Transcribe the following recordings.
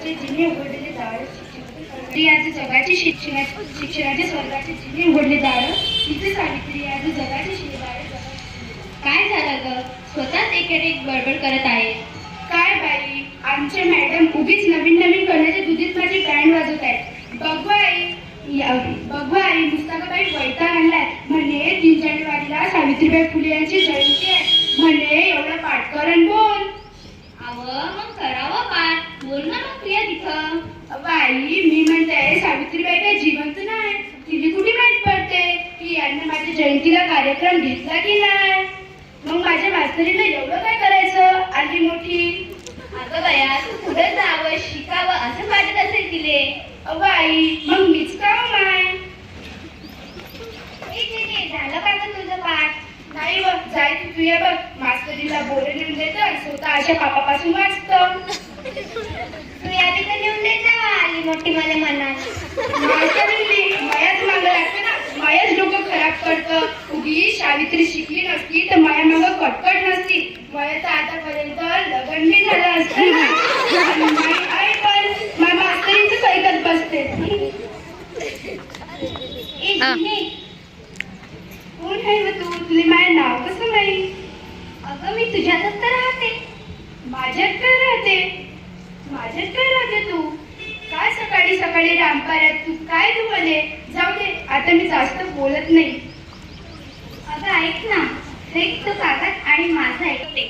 स्वर्गाचे जिने उघडलेले दार, सावित्री आज जगाची शिक्षणाचे स्वर्गाचे जिने उघडले दार, तिचे सावित्री आज जगाचे शिरदार. काय झालं ग? स्वतःच एकेडे बडबड करत आहे. काय बाई, आमचे मॅडम उगीच नवीन नवीन करण्याच्या दुधीत माझी बँड वाजवत आहेत. बघवा आई, मुस्ताकाबाई वैताग आणलाय. म्हणे 3 जानेवारीला सावित्रीबाई फुले यांची जयंती आहे. म्हणे एवढं पाठकरण बोल. मग करावं पाठ. बोल ना मग प्रिया तिथं. बाई, मी म्हणते सावित्रीबाई काही जिवंत नाही. तिला कुठे माहित पडते की यांनी माझ्या जयंतीला कार्यक्रम घेतला की नाही. मग माझ्या मास्तरीला एवढं काय करायचं आली मोठी. अगं बया, तू पुढे जावं शिकावं असं वाटत असेल तिले. आई, मग मीच का माय. झालं का गं तुझं पाठ? नाही बघ, जाय तू ये बघ. मास्तरीला बोरे नेऊन देतं, स्वतः अशा पापापासून वाचतं. तू यादी तर नेऊन देत जा आली मोठी मला मनात. मास्तरींनी मायाच मागं लागतं ना. मायाच डोकं खराब करतं. उगी सावित्री शिकली नसती तर माया मागं कटकट नसती. मायाचं आतापर्यंत लग्न बी झालं असतं ना. आणि माई आई पण माझ्या मास्तरींचंच ऐकत बसते. कोण आहे व तू? तुला माझं नाव कसं माहीत? अगं मी तुझ्यातच तर राहते. माझ्यात काय राहते तू? काय सकाळी सकाळी रामपाऱ्यात तू काय तू म्हणे? जाऊ दे, आता मी जास्त बोलत नाही. अगं ऐक ना, हे तो कागद आणि माझं ऐकते.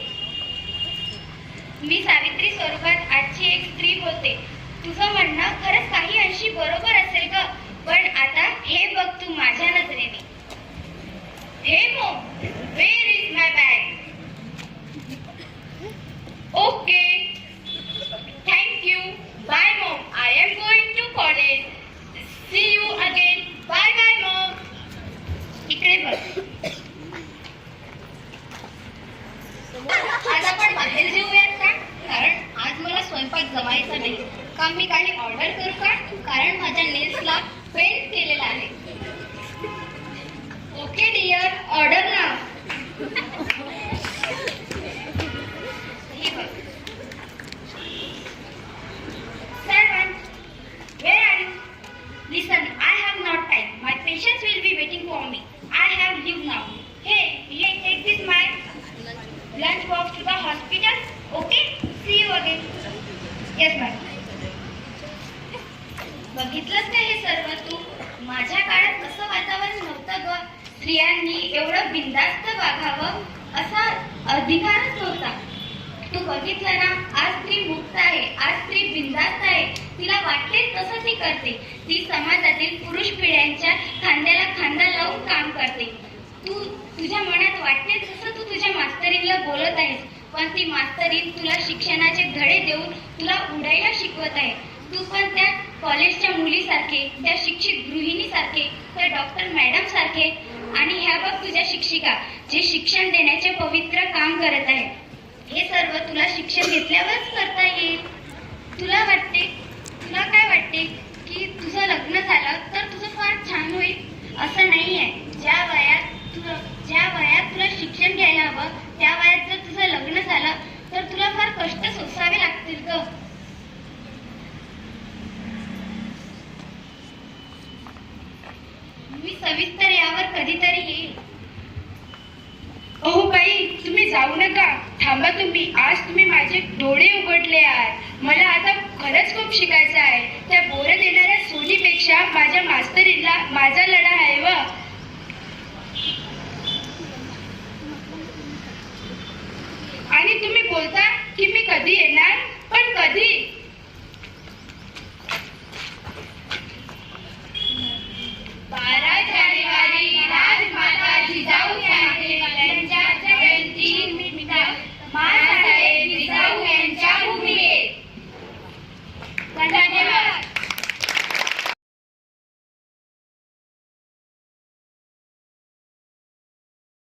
मी सावित्री स्वरूपात आजची एक स्त्री बोलते. तुझं म्हणणं खरंच काही अंशी बरोबर असेल ग, पण आता हे बघ तू माझ्या नजरेने. Hey mom, where is my bag? Okay, thank you. Bye mom, I am going to college. See you again. Bye bye mom. इकडे बघ. आज आपण बाहेर जेऊयात का? कारण आज मला स्वयंपाक जमायचा नाही. का मी काही ऑर्डर करू का? कारण माझ्या नेल्सला पेंट केलेला आहे. ओके डिअर, ऑर्डर ना. हे बघ. Servant, where are you? Listen, I have not time. My patients will be waiting for me. I have leave now. Hey, you take this my lunch box to the hospital. Okay? See you again. Yes, ma'am. बघितलंस का हे सर्व तू? माझ्या काळात असं वातावरण नव्हतं ग. स्त्रियांनी एवढं बिनधास्त वागावं असा अधिकारच नव्हता. तू बघितलं ना, आज स्त्री मुक्त आहे, आज स्त्री बिनधास्त आहे. तिला वाटते तसं ती करते. ती समाजातील पुरुष पिढ्यांच्या खांद्याला खांदा लावून काम करते. तू तुझ्या मनात वाटते तसं तू तुझ्या मास्तरीला बोलत आहेस, पण ती मास्तरीन तुला शिक्षणाचे धडे देऊन तुला उडायला शिकवत आहे. तू पण त्या कॉलेजच्या मुलीसारखे, त्या शिक्षित गृहिणीसारखे, त्या डॉक्टर मॅडम सारखे, आणि ह्या बघ तुझ्या शिक्षिका जे शिक्षण देण्याचे पवित्र काम करत आहे. हे सर्व तुला शिक्षण घेतल्यावरच करता येईल. तुला काय वाटते की तुझं लग्न झालं तर तुझं फार छान होईल? असं नाही आहे. ज्या वयात तुला शिक्षण घ्यायला हवं त्या वयात जर तुझं लग्न झालं तर तुला फार कष्ट सोसावे लागतील ग. मी सविस्तर यावर कधीतरी येईल. अहो बाई, तुम्ही जाऊ नका, थांबा तुम्ही. आज तुम्ही माझे डोळे उघडले आहात. मला आता खरंच खूप शिकायचं आहे. त्या बोरं देणाऱ्या सोनीपेक्षा माझ्या मास्तरीला माझा लढा आहे व. आणि तुम्ही बोलता की मी कधी येणार, पण कधी?